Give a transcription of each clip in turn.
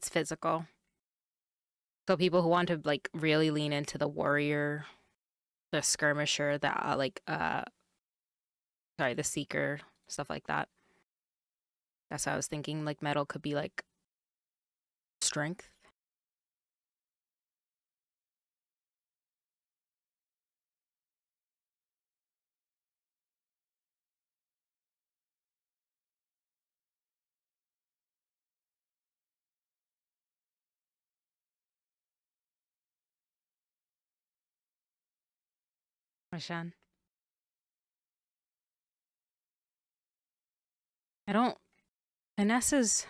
it's physical. So people who want to like really lean into the warrior, the skirmisher, the seeker, stuff like that. That's what I was thinking. Like metal could be like strength. Rashan. I don't. Finesse is.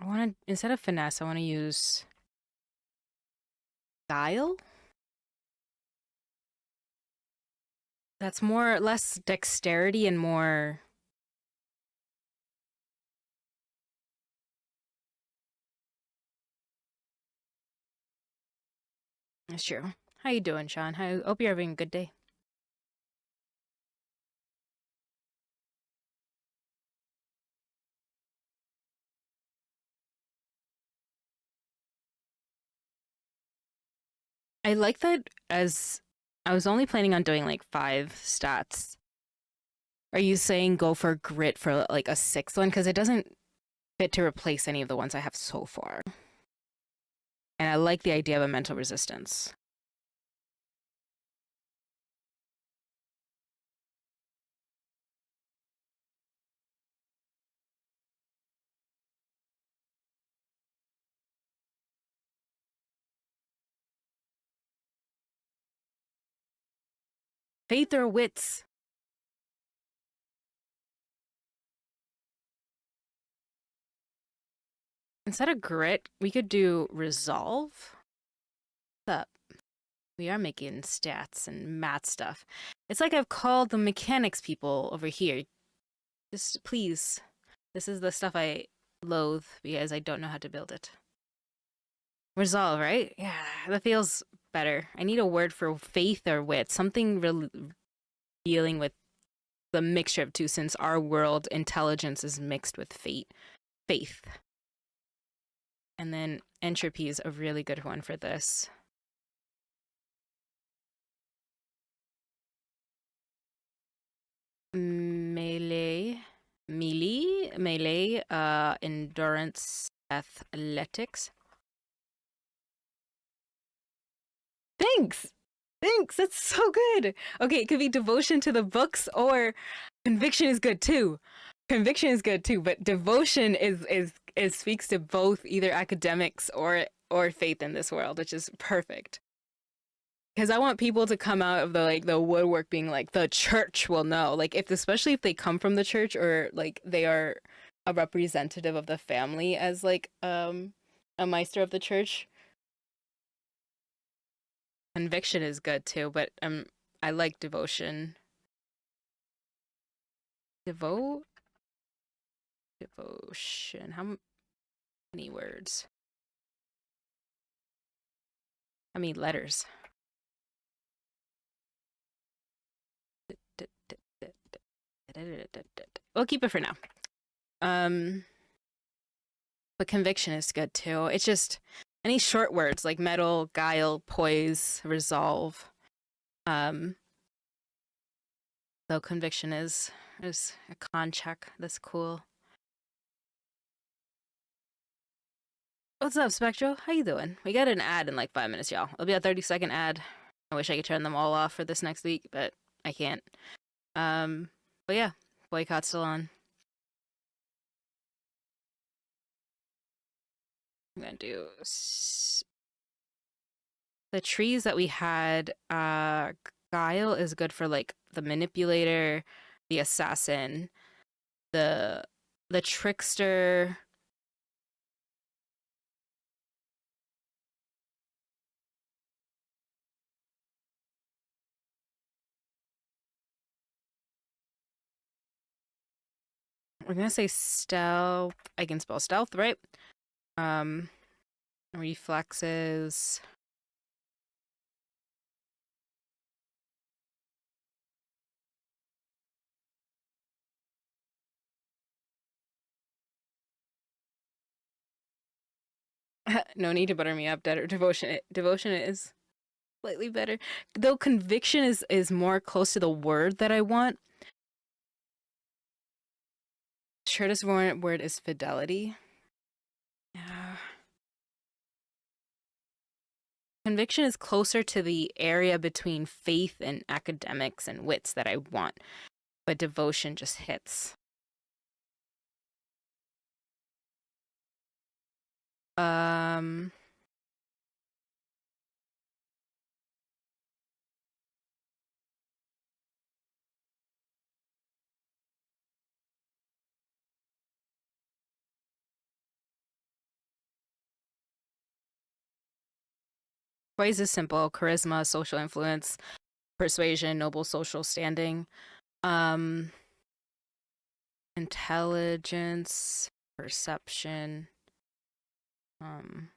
I want to instead of finesse, I want to use guile. That's more less dexterity and more. That's true. How you doing, Sean? I hope you're having a good day. I like that as I was only planning on doing like 5 stats. Are you saying go for grit for like a 6th one? Because it doesn't fit to replace any of the ones I have so far. And I like the idea of a mental resistance. Faith or wits? Instead of grit, we could do resolve. What's up? We are making stats and math stuff. It's like I've called the mechanics people over here. Just please. This is the stuff I loathe because I don't know how to build it. Resolve, right? Yeah, that feels better. I need a word for faith or wit. Something really dealing with the mixture of two, since our world intelligence is mixed with faith. And then entropy is a really good one for this. Melee, endurance, athletics. Thanks! Thanks, that's so good! Okay, it could be devotion to the books or conviction is good too. Conviction is good too, but devotion is speaks to both either academics or faith in this world, which is perfect. Because I want people to come out of the woodwork being like, the church will know. Like especially if they come from the church or like they are a representative of the family as like a meister of the church. Conviction is good too, but I like devotion. Devotion. How many words? How many letters? We'll keep it for now. But conviction is good too. It's just any short words like metal, guile, poise, resolve. Though conviction is a con check. That's cool. What's up, Spectro? How you doing? We got an ad in like 5 minutes, y'all. It'll be a 30-second ad. I wish I could turn them all off for this next week, but I can't. But yeah, boycott's still on. I'm gonna do the trees that we had. Guile is good for like the manipulator, the assassin, the trickster. We're gonna say stealth. I can spell stealth, right? Reflexes. No need to butter me up. Devotion. Devotion is slightly better, though. Conviction is more close to the word that I want. Shortest word is fidelity. Yeah. Conviction is closer to the area between faith and academics and wits that I want, but devotion just hits. Um, Ways is simple: charisma, social influence, persuasion, noble social standing, um, intelligence, perception, um,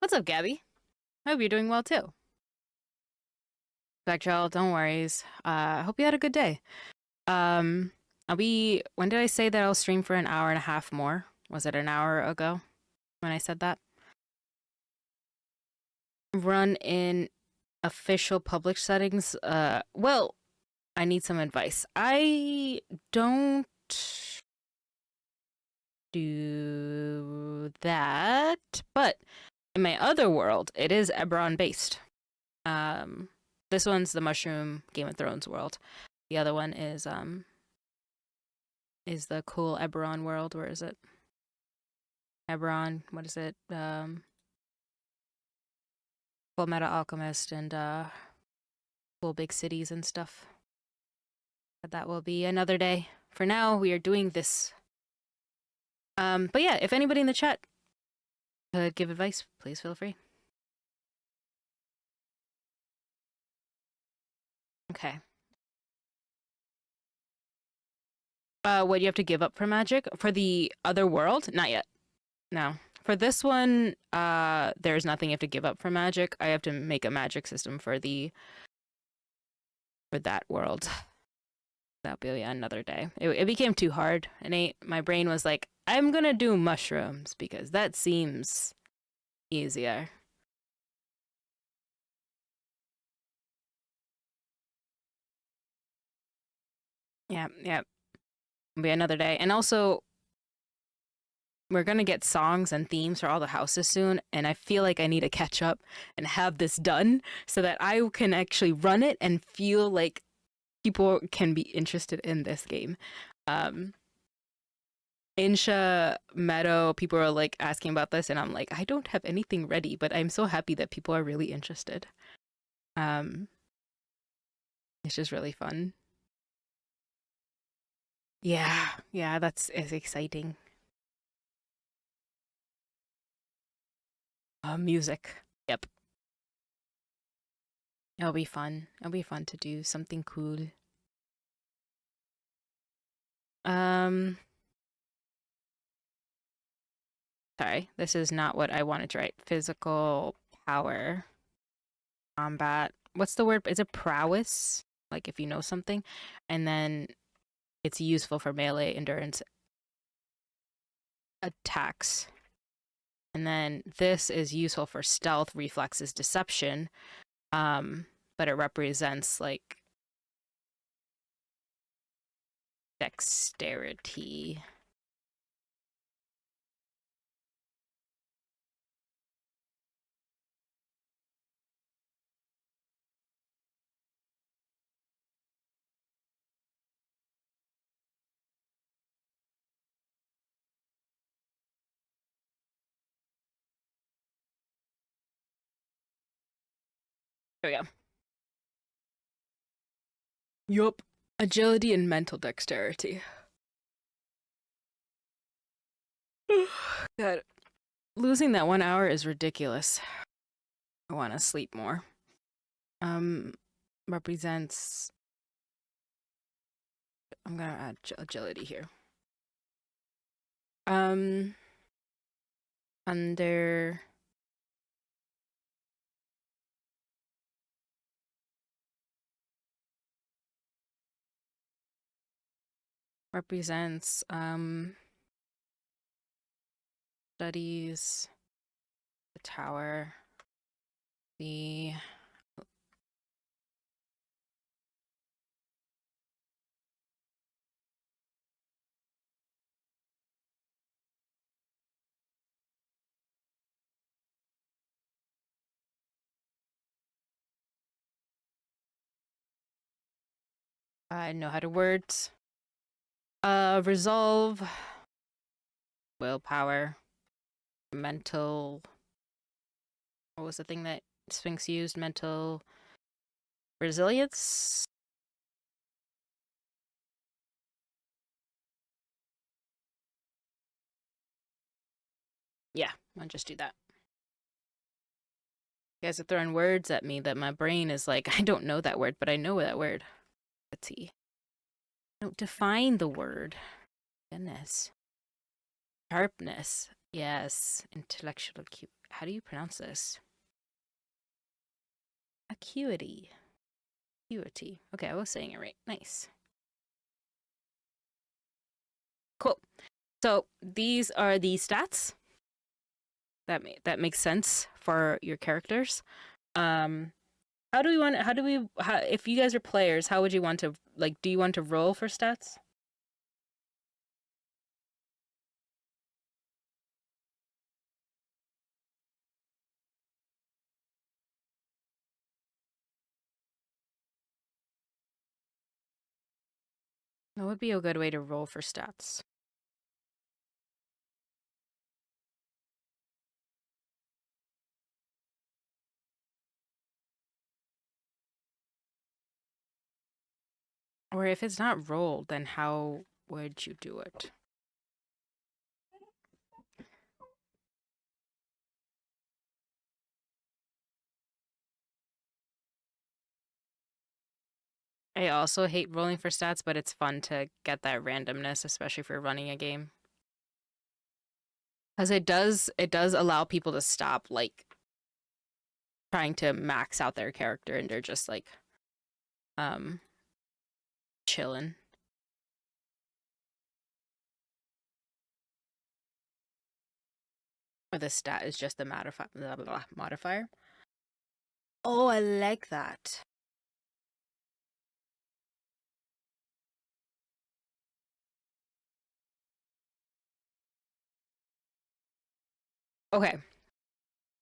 What's up, Gabby? I hope you're doing well too. Spectral, don't worries. I hope you had a good day. I'll be. When did I say that I'll stream for an hour and a half more? Was it an hour ago when I said that? Run in official public settings. Well, I need some advice. I don't do that, but in my other world, it is Eberron based. This one's the Mushroom Game of Thrones world. The other one is the cool Eberron world. Where is it? Eberron. What is it? Full Metal Alchemist and cool big cities and stuff. But that will be another day. For now, we are doing this. But yeah, if anybody in the chat could give advice, please feel free. Okay. What do you have to give up for magic? For the other world? Not yet. No. For this one, there's nothing you have to give up for magic. I have to make a magic system for that world. That'll be another day. It became too hard. And my brain was like, I'm gonna do mushrooms because that seems easier. Yeah. It'll be another day. And also, we're gonna get songs and themes for all the houses soon, and I feel like I need to catch up and have this done so that I can actually run it and feel like people can be interested in this game. Insha Meadow, people are like asking about this, and I'm like, I don't have anything ready, but I'm so happy that people are really interested. It's just really fun. Yeah, that's is exciting. Music. Yep. It'll be fun. It'll be fun to do something cool. Sorry, this is not what I wanted to write. Physical power. Combat. What's the word? Is it prowess? Like if you know something. And then it's useful for melee endurance attacks. And then this is useful for stealth, reflexes, deception. But it represents like dexterity. There we go. Yup. Agility and mental dexterity. God, losing that 1 hour is ridiculous. I want to sleep more. Represents. I'm gonna add agility here. Under. Represents studies, the tower, the I know how to words. Resolve, willpower, mental. What was the thing that Sphinx used? Mental resilience. Yeah, I'll just do that. You guys are throwing words at me that my brain is like, I don't know that word, but I know that word. Let's see. Don't define the word. Goodness. Sharpness. Yes. Intellectual acuity. How do you pronounce this? Acuity. Acuity. Okay, I was saying it right. Nice. Cool. So these are the stats. That makes sense for your characters. If you guys are players, how would you want to, like, do you want to roll for stats? That would be a good way to roll for stats. Or if it's not rolled, then how would you do it? I also hate rolling for stats, but it's fun to get that randomness, especially if you're running a game. Because it does allow people to stop, like, trying to max out their character and they're just like chilling. Or the stat is just the modifier. Oh, I like that. Okay.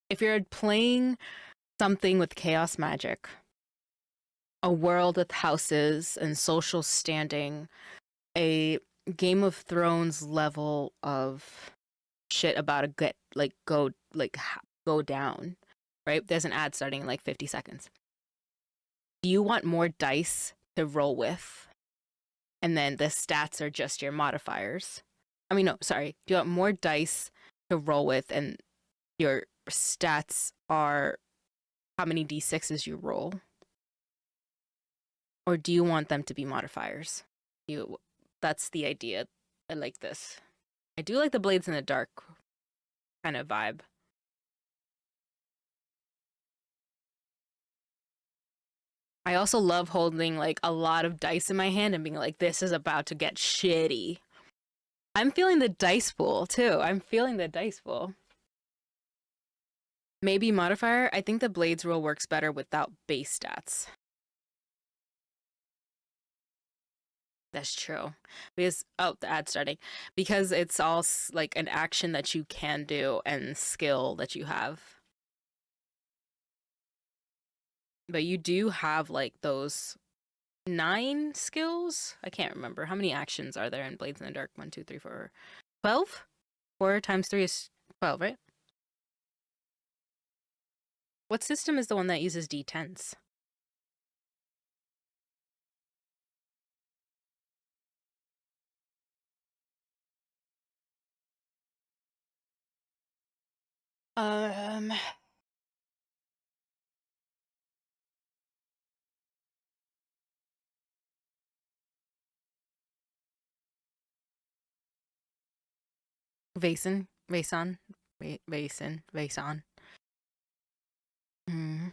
If you're playing something with chaos magic, a world with houses and social standing, a Game of Thrones level of shit about to go down, right? There's an ad starting in like 50 seconds. Do you want more dice to roll with? And then the stats are just your modifiers. I mean, no, sorry. Do you want more dice to roll with and your stats are how many d6s you roll? Or do you want them to be modifiers? That's the idea. I like this. I do like the Blades in the Dark kind of vibe. I also love holding like a lot of dice in my hand and being like, this is about to get shitty. I'm feeling the dice pool too. I'm feeling the dice pool. Maybe modifier. I think the Blades rule works better without base stats. That's true. Because, oh, the ad's starting. Because it's all like an action that you can do and skill that you have. But you do have like those 9 skills. I can't remember. How many actions are there in Blades in the Dark? 1, 2, 3, 4. 12? 4 times 3 is 12, right? What system is the one that uses D10s? Um, Vason, Vason, Vason, Vason. Mm.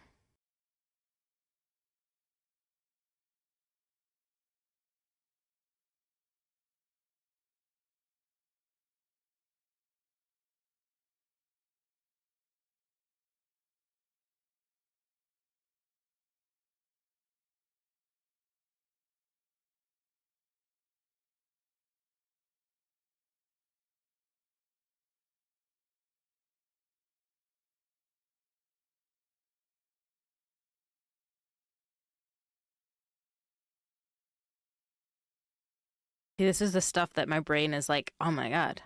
This is the stuff that my brain is like, oh my god,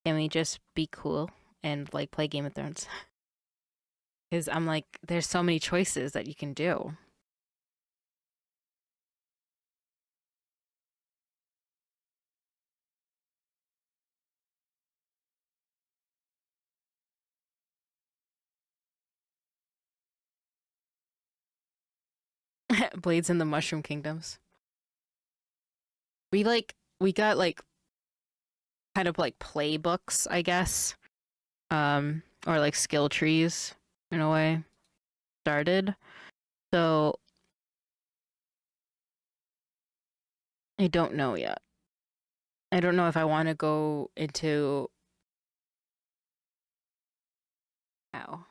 can we just be cool and like play Game of Thrones? Because I'm like, there's so many choices that you can do. Blades in the Mushroom Kingdoms. We got like kind of like playbooks, I guess, or like skill trees in a way started. So I don't know yet. I don't know if I want to go into how.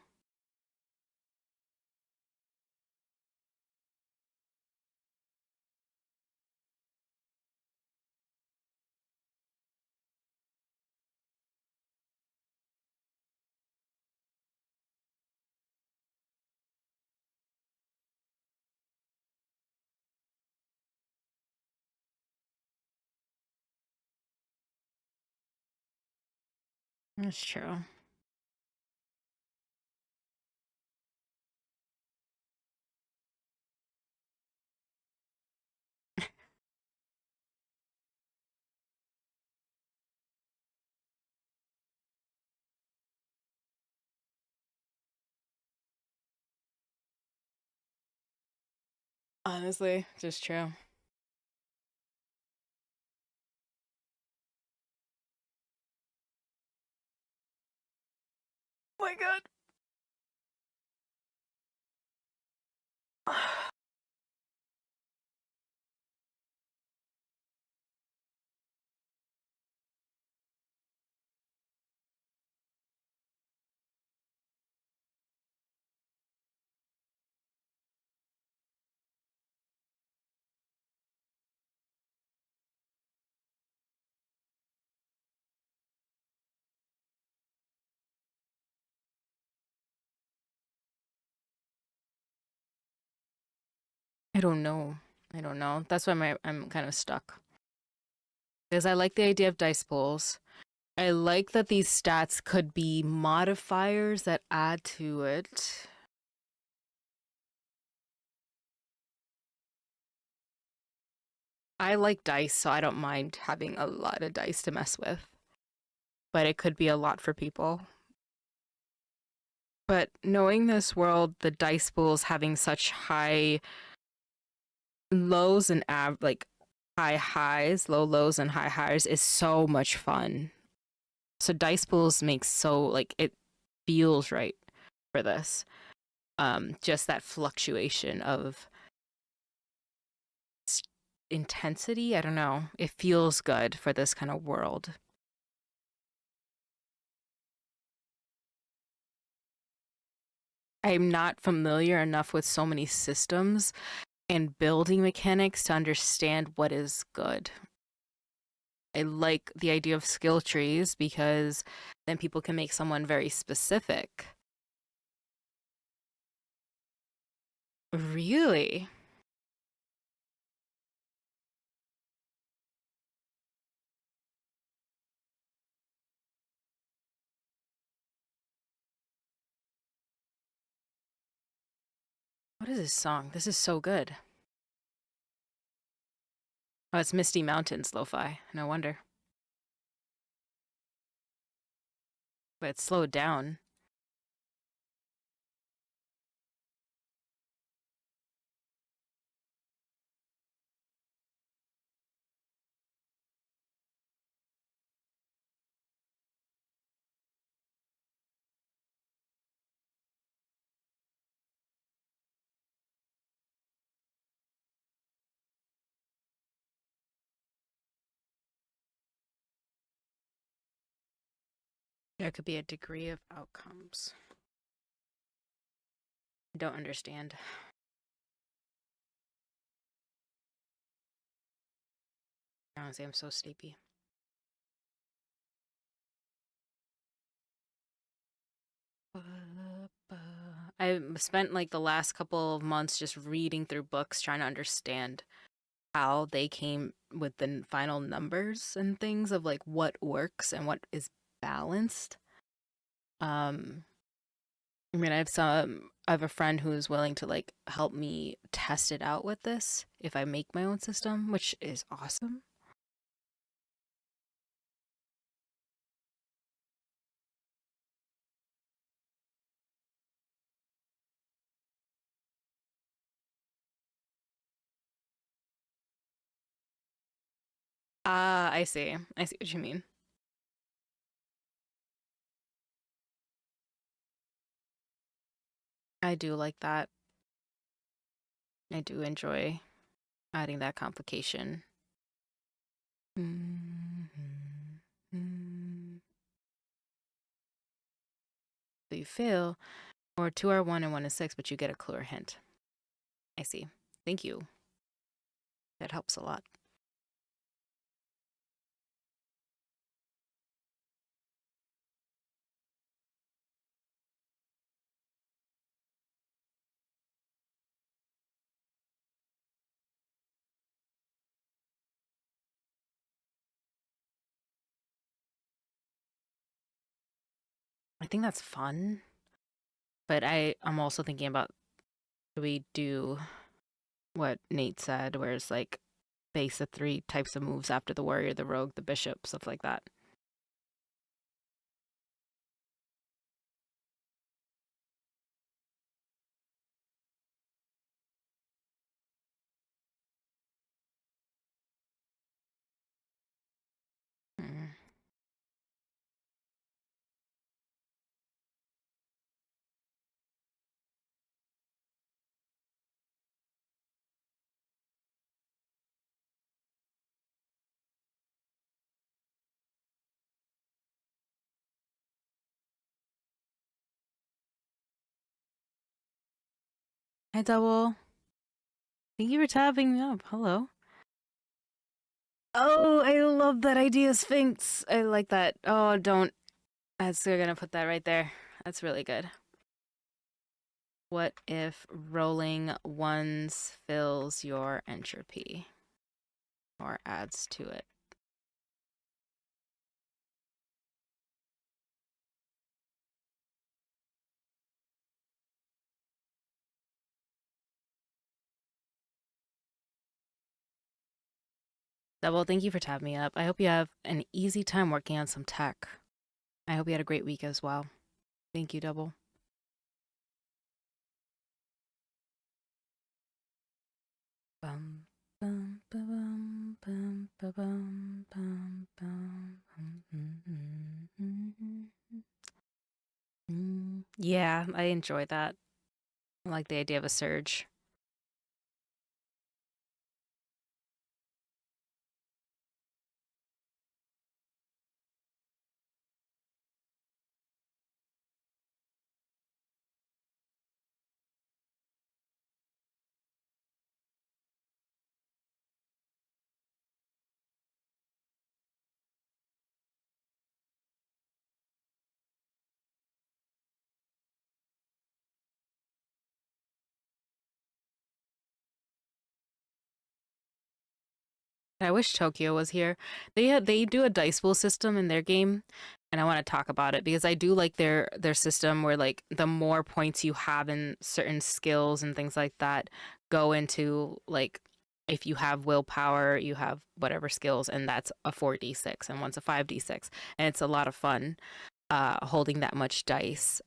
That's true. Honestly, just true. Oh my god. I don't know. I don't know. That's why I'm kind of stuck. Because I like the idea of dice pools. I like that these stats could be modifiers that add to it. I like dice, so I don't mind having a lot of dice to mess with. But it could be a lot for people. But knowing this world, the dice pools having such high lows and like high highs, low lows and high highs is so much fun. So dice pools makes so like it feels right for this. Just that fluctuation of intensity. I don't know. It feels good for this kind of world. I'm not familiar enough with so many systems and building mechanics to understand what is good. I like the idea of skill trees because then people can make someone very specific. Really? What is this song? This is so good. Oh, it's Misty Mountains lo-fi. No wonder. But it's slowed down. There could be a degree of outcomes. I don't understand. Honestly, I'm so sleepy. I spent like the last couple of months just reading through books trying to understand how they came with the final numbers and things of like what works and what is balanced. Um, I mean, I have a friend who is willing to like help me test it out with this if I make my own system, which is awesome. Ah, I see. I see what you mean. I do like that. I do enjoy adding that complication. So you fail, or two are one and one is six, but you get a clear hint. I see. Thank you. That helps a lot. I think that's fun, but I'm also thinking about, do we do what Nate said, where it's like base the three types of moves after the warrior, the rogue, the bishop, stuff like that. Mm. Hi, Double. Thank you for tapping me up. Hello. Oh, I love that idea, Sphinx. I like that. Oh, don't. That's We're gonna put that right there. That's really good. What if rolling ones fills your entropy or adds to it? Double, thank you for tapping me up. I hope you have an easy time working on some tech. I hope you had a great week as well. Thank you, Double. Bum, bum, ba-bum, bum, ba-bum, bum, bum, Yeah, I enjoy that. I like the idea of a surge. I wish Tokyo was here. They do a dice pool system in their game, and I want to talk about it because I do like their system where like the more points you have in certain skills and things like that go into like if you have willpower, you have whatever skills, and that's a 4d6 and one's a 5d6, and it's a lot of fun holding that much dice.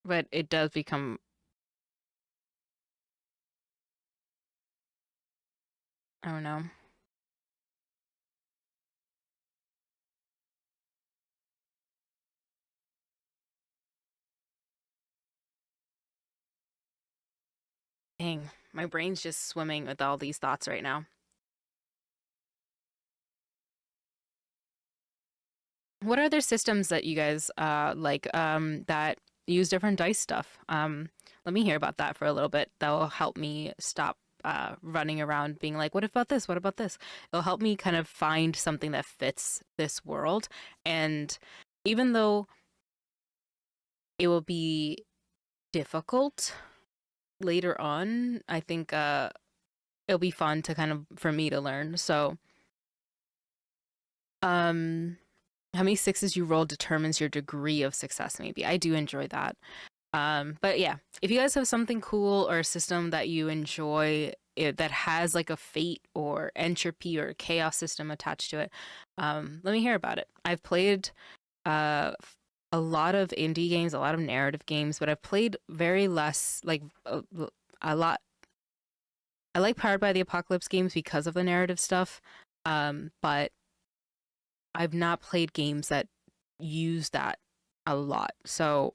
But it does become I don't know. Dang, my brain's just swimming with all these thoughts right now. What are other systems that you guys like that use different dice stuff? Let me hear about that for a little bit. That will help me stop running around being like, what about this? What about this? It'll help me kind of find something that fits this world. And even though it will be difficult later on, I think it'll be fun to kind of for me to learn. So, um, how many sixes you roll determines your degree of success, maybe. I do enjoy that. But yeah, if you guys have something cool or a system that you enjoy that has like a fate or entropy or chaos system attached to it, let me hear about it. I've played uh, a lot of indie games, a lot of narrative games, but I've played very less, like a lot. I like Powered by the Apocalypse games because of the narrative stuff, but I've not played games that use that a lot. So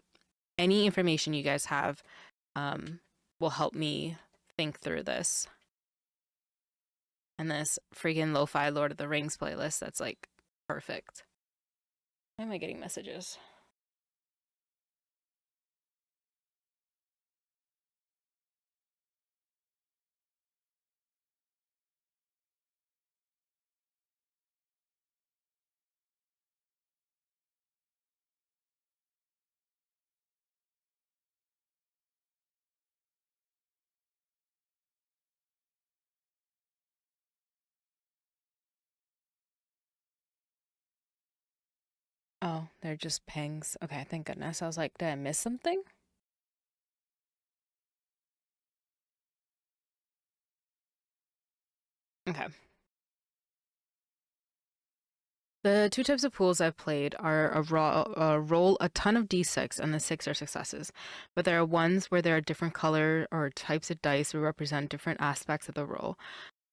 any information you guys have will help me think through this. And this freaking lo-fi Lord of the Rings playlist, that's like perfect. Why am I getting messages? Oh, they're just pings. Okay, thank goodness. I was like, did I miss something? Okay. The two types of pools I've played are roll a ton of d6 and the six are successes. But there are ones where there are different color or types of dice that represent different aspects of the roll,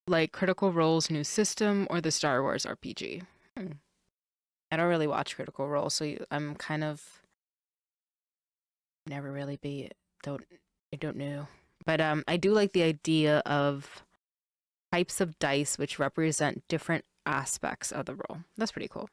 like Critical Role's new system or the Star Wars RPG. Hmm. I don't really watch Critical Role, so I'm kind of never really be don't I don't know. But I do like the idea of types of dice which represent different aspects of the role. That's pretty cool.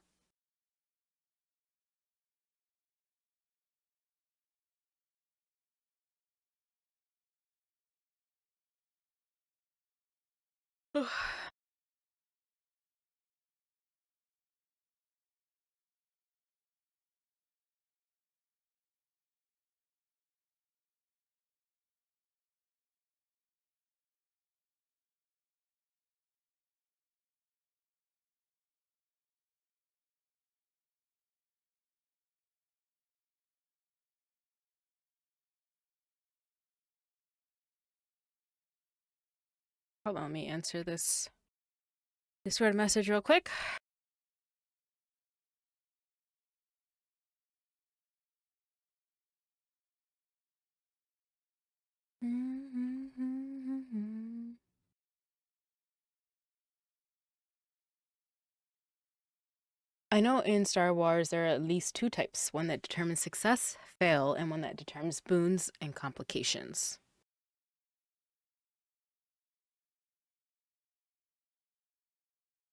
Hold on, let me answer this Discord message real quick. I know in Star Wars there are at least two types, one that determines success, fail, and one that determines boons and complications.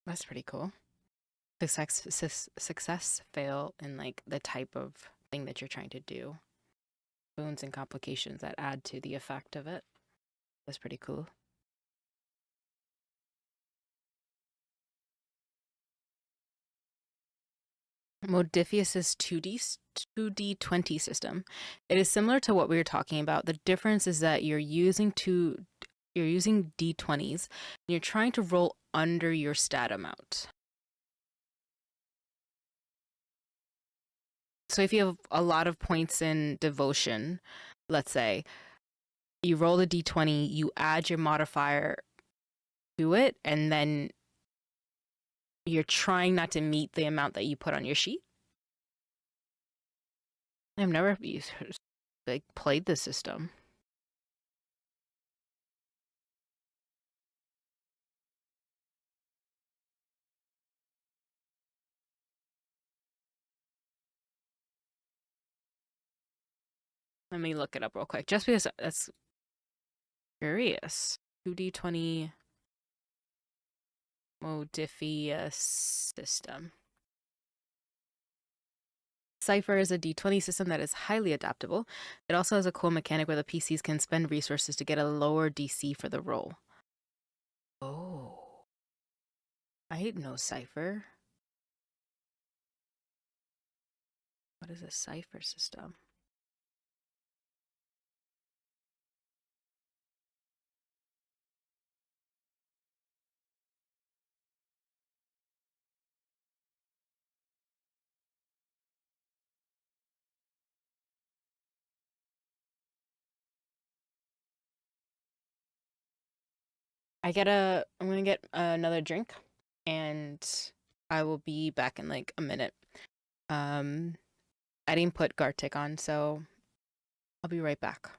That's pretty cool. Success, fail, and like the type of thing that you're trying to do. Boons and complications that add to the effect of it. That's pretty cool. Modifius's 2D20 system. It is similar to what we were talking about. The difference is that you're using you're using d20s, and you're trying to roll under your stat amount. So if you have a lot of points in devotion, let's say, you roll the d20, you add your modifier to it, and then you're trying not to meet the amount that you put on your sheet. I've never played this system. Let me look it up real quick, just because that's curious. 2d20 Modifius system. Cypher is a d20 system that is highly adaptable. It also has a cool mechanic where the PCs can spend resources to get a lower DC for the roll. Oh. I hate no Cypher. What is a Cypher system? I'm gonna get another drink, and I will be back in like a minute. I didn't put Gartic on, so I'll be right back.